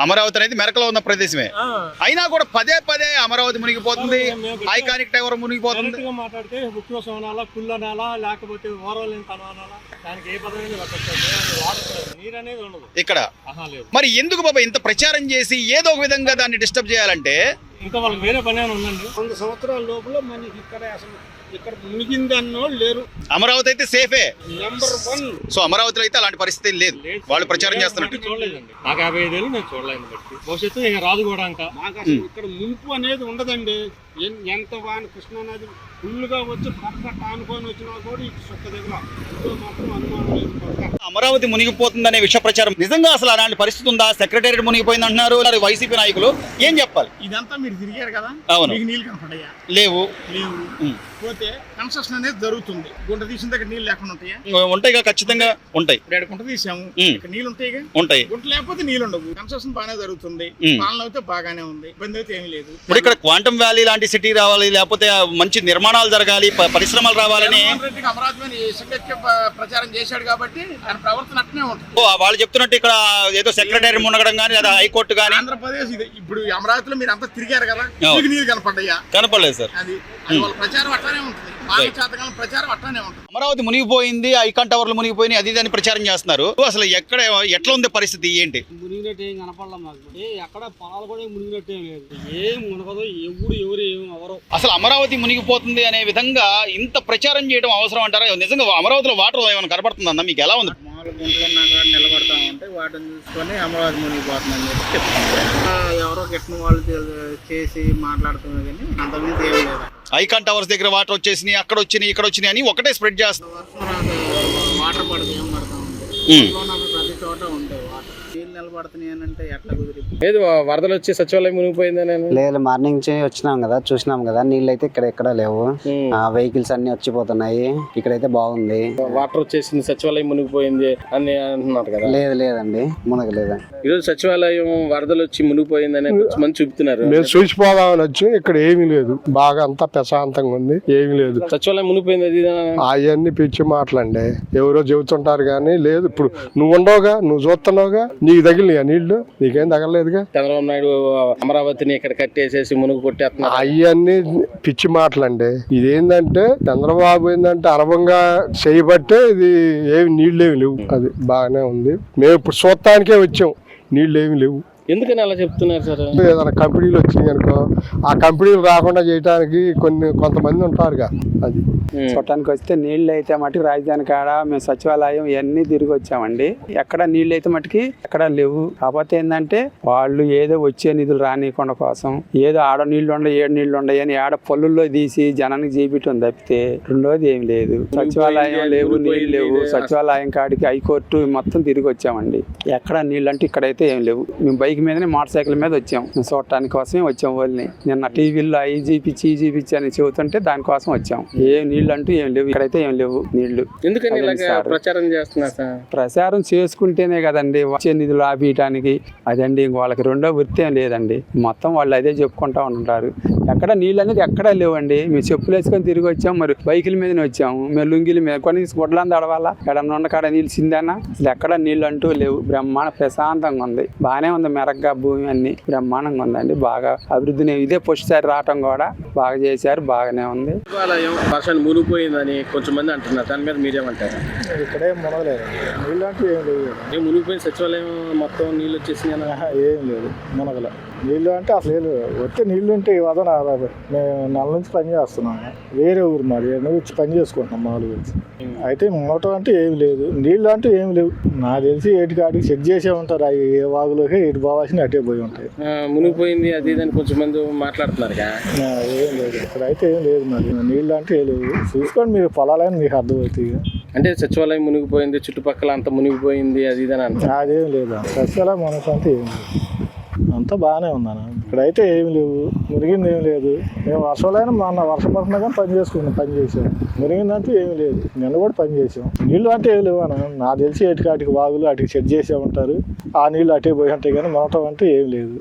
అమరావతి అనేది మెరకలో ఉన్న ప్రదేశమే. అయినా కూడా పదే పదే అమరావతి మునిగిపోతుంది, ఐకానిక్ టవర్ మునిగిపోతుంది. మాట్లాడితే లేకపోతే నీరు అనేది ఉండదు ఇక్కడ. మరి ఎందుకు బాబా ఇంత ప్రచారం చేసి ఏదో ఒక విధంగా దాన్ని డిస్టర్బ్ చేయాలంటే? ఇంకా వాళ్ళకి వేరే పని ఉందండి. 100 సంవత్సరాల లోపల మనకి ఇక్కడ మునిగిందన్నో లేరు. అమరావతి అయితే సేఫే నెంబర్ 1. సో అమరావతిలో అయితే అలాంటి పరిస్థితి లేదు, వాళ్ళు ప్రచారం చేస్తున్నట్టు. చూడలేదండి, నాకు 55 ఏళ్ళు నేను చూడలేదు. బట్టి భవిష్యత్తు ఇక రాదు కూడా. ఇంకా మాకు అసలు ఇక్కడ మునుపు అనేది ఉండదండి. ఎంత వాన కృష్ణానది ఫుల్గా వచ్చి పక్క ఆనుకొని వచ్చినా కూడా ఇటు సుక్క దగ్గర మాత్రం అనుమానం లేదు. అమరావతి మునిగిపోతుందనే విషయ ప్రచారం నిజంగా అసలు అలాంటి పరిస్థితి ఉందా? సెక్రటేరియట్ మునిగిపోయింది అంటున్నారు వైసీపీ నాయకులు. ఏం చెప్పాలి? ఇదంతా మీరు తిరిగారు కదా, అవును. మీకు నీళ్ళు కనపడయా? లేవు. పోతే కన్స్ట్రక్షన్ అనేది జరుగుతుంది. గుంట తీసిన దగ్గర నీళ్ళు లేకుండా ఉంటాయా? ఉంటాయి, ఖచ్చితంగా ఉంటాయి. గుంట తీసాము, ఇక్కడ నీళ్ళు ఉంటాయి. ఉంటాయి. గుంట లేకపోతే నీళ్ళు ఉండవు. కన్స్ట్రక్షన్ బాగానే జరుగుతుంది, పాలన అయితే బాగానే ఉంది, ఇబ్బంది అయితే ఏమీ లేదు. ఇప్పుడు ఇక్కడ క్వాంటమ్ వ్యాలీ లాంటి సిటీ రావాలి, లేకపోతే మంచి నిర్మాణాలు జరగాలి, పరిశ్రమలు రావాలని అమరావతి మీద ప్రచారం చేశాడు కాబట్టి దాని ప్రవర్తన అట్నే ఉంటుంది. వాళ్ళు చెప్తున్నట్టు ఇక్కడ ఏదో సెక్రటరీ మునగడం కానీ, లేదా హైకోర్టు కానీ. ఆంధ్రప్రదేశ్ ఇది. ఇప్పుడు అమరావతిలో మీరు అంతా తిరిగారు కదా, మీకు నీళ్ళు కనపడ్డాయా? కనపడలేదు సార్. అది వాళ్ళ ప్రచారం అట్లానే ఉంటుంది, ప్రచారం అట్లానే ఉంటుంది. అమరావతి మునిగిపోయింది, ఐకాన్ టవర్లు మునిగిపోయినాయి, అది దాన్ని ప్రచారం చేస్తున్నారు. అసలు ఎట్లా ఉంది పరిస్థితి ఏంటి? మునిగినట్టు ఏం కనపడలే మాకు. ఎక్కడ పొలాలు కూడా మునిగినట్టు ఏం లేదు, ఏం మునగదు, ఎవరు ఎవరు. అసలు అమరావతి మునిగిపోతుంది అనే విధంగా ఇంత ప్రచారం చేయడం అవసరం అంటారా? నిజంగా అమరావతిలో వాటర్ ఏమైనా కనపడుతుందన్న మీకు ఎలా ఉంది? గుంటలున్నా నిలబడతా ఉంటే వాటిని చూసుకొని అమరావతి మునిగిపోతుందని చెప్పి చెప్తున్నారు. ఎవరో గిట్టిన వాళ్ళు చేసి మాట్లాడుతున్నారు కానీ అంతకుమించి ఏం లేదు. ఐకాన్ టవర్స్ దగ్గర వాటర్ వచ్చేసినాయి, అక్కడ వచ్చినాయి, ఇక్కడ వచ్చినాయి అని ఒకటే స్ప్రెడ్ చేస్తారు. వాటర్ పడదు, ఏం పడతా ఉంది, ప్రతి చోట ఉంటాయి వాటర్. నీళ్ళు నిలబడుతున్నాయి అని అంటే ఎట్లా కుదిరి? లేదు, వరదలు వచ్చి సచివాలయం మునిగిపోయిందని. లేదు, మార్నింగ్ వచ్చినాం కదా, చూసినాం కదా, నీళ్ళు అయితే ఇక్కడ ఎక్కడ లేవు. వెహికల్స్ అన్ని వచ్చిపోతున్నాయి. ఇక్కడైతే బాగుంది. వాటర్ వచ్చేసింది, సచివాలయం మునిగిపోయింది అని అంటున్నారు కదా. లేదండి, మునగలేదు. ఈరోజు సచివాలయం వరదలు వచ్చి మునిగిపోయిందని మంది చూపుతున్నారు. మేము చూసిపోదామని వచ్చి ఇక్కడ ఏమీ లేదు, బాగా అంతా ప్రశాంతంగా ఉంది, ఏమీ లేదు. సచివాలయం మునిగిపోయింది అది అవన్నీ పిచ్చి మాటలండి, ఎవరో చెబుతుంటారు కానీ లేదు. ఇప్పుడు నువ్వు ఉండవుగా, నువ్వు చూస్తున్నావుగా, నీకు తగిలినాయా నీళ్లు? నీకేం తగలలేదుగా. చంద్రబాబు నాయుడు అమరావతిని ఇక్కడ కట్టేసేసి మునుగు కొట్టేస్తున్నారు. అవన్నీ పిచ్చి మాటలండి. ఇదేంటంటే చంద్రబాబు ఏంటంటే అనుభవంగా చేయబట్టే ఇది ఏమి నీళ్ళేమి లేవు. అది బాగానే ఉంది. మేము ఇప్పుడు చూడటానికే వచ్చాం, నీళ్ళు ఏమి లేవు. ఎందుకని అలా చెప్తున్నారు సార్? ఏదైనా కంపెనీలు వచ్చినాయి అనుకో, ఆ కంపెనీలు రాకుండా చేయడానికి కొంతమంది ఉంటారుగా. అది చూడటానికి వస్తే నీళ్ళు అయితే మటుకు రాజధాని కాడ మేము సచివాలయం ఇవన్నీ తిరిగి వచ్చామండి. ఎక్కడ నీళ్ళు అయితే మటుకి ఎక్కడ లేవు. కాకపోతే ఏంటంటే వాళ్ళు ఏదో వచ్చే నిధులు రానియకుండా కోసం ఏదో ఆడ నీళ్లు ఉండవు, ఏడు నీళ్లు ఉండవు అని ఆడ పొల్లుల్లో తీసి జనానికి చేపించడం తప్పితే రెండోది ఏం లేదు. సచివాలయం లేవు, నీళ్ళు లేవు. సచివాలయం కాడికి హైకోర్టు మొత్తం తిరిగి వచ్చామండి. ఎక్కడ నీళ్ళు అంటే ఇక్కడైతే ఏం లేవు. మేము బైక్ మీదనే మోటార్ సైకిల్ మీద వచ్చాం, మేము చూడటానికి కోసమే వచ్చాం. వాళ్ళని నిన్న టీవీలో ఈ జీపించి అని చెబుతుంటే దానికోసం వచ్చాం. ఏ నీళ్లు అంటూ ఏం లేవు, ఇక్కడైతే ఏం లేవు నీళ్లు. ఎందుకని ప్రచారం చేస్తున్నారు సార్? ప్రచారం చేసుకుంటేనే కదండి వచ్చే నిధులు ఆపేయటానికి. అదండి వాళ్ళకి రెండో వృత్తి ఏం లేదండి. మొత్తం వాళ్ళు అదే చెప్పుకుంటా ఉంటారు. ఎక్కడ నీళ్ళు అనేది ఎక్కడా లేవండి. మేము చెప్పులు వేసుకొని తిరిగి వచ్చాం, మరి బైకుల మీదనే వచ్చాము. మేము లుంగిల మీద కొన్ని గుడ్లను తడవాలా, ఎడమనున్న కాడ నీళ్ళు సిందేనా? అసలు ఎక్కడ నీళ్ళు అంటూ లేవు. బ్రహ్మాండ ప్రశాంతంగా ఉంది, బాగానే ఉంది. మెరగ్గా భూమి అన్ని బ్రహ్మాండంగా ఉందండి. బాగా అభివృద్ధిని ఇదే పోస్టుసారి రావటం కూడా బాగా చేశారు, బాగానే ఉంది. వర్షాన్ని మునిగిపోయిందని కొంచెం మంది అంటున్నారు, దాని మీద మీరేమంటారు? ఇక్కడే మునగలేదు, నీళ్ళు అంటూ ఏం లేవు. మునిగిపోయిన సచివాలయం మొత్తం నీళ్ళు వచ్చేసి ఏం లేదు, మునగల నీళ్ళు అంటే అసలు లేదు. వచ్చే నీళ్ళు ఉంటే వదన. మేము నెల నుంచి పని చేస్తున్నాం, వేరే ఊరు మరి వచ్చి పని చేసుకుంటున్నాం మామూలుగా. అయితే మునగటం అంటే ఏమి లేదు, నీళ్ళు అంటే ఏమి లేవు. నాకు తెలిసి ఏటికి ఆడికి చెక్ చేసే ఉంటారు. అవి ఏ వాగులోకి ఎటు పోవాల్సిన అటే పోయి ఉంటాయి. మునిగిపోయింది అది ఇదని కొంచెం మంది మాట్లాడుతున్నారు. ఏం లేదు, ఇక్కడ అయితే ఏం లేదు. మరి నీళ్ళు అంటే ఏం లేవు. చూసుకోండి మీరు, పొలాలని మీకు అర్థమవుతాయి. అంటే సచివాలయం మునిగిపోయింది, చుట్టుపక్కల అంతా మునిగిపోయింది అది ఇదని అంటారు. అదేం లేదు, సచివాలయం మునగంటే ఏం లేదు, అంతా బాగానే ఉందన్న. ఇక్కడైతే ఏమి లేవు, మురిగింది ఏమి లేదు. మేము వర్షాలైనా మొన్న వర్షం పడుతున్నా కానీ పని చేసాం. మురిగిందంటే ఏమి లేదు, నిన్న కూడా పని చేసాం. నీళ్ళు అంటే ఏమి లేవు అన్న. నాకు తెలిసి ఏటికి వాగులు అటుకి సెట్ చేసే ఉంటారు, ఆ నీళ్ళు అటే పోయి ఉంటాయి కానీ మొనటం అంటే ఏమి లేదు.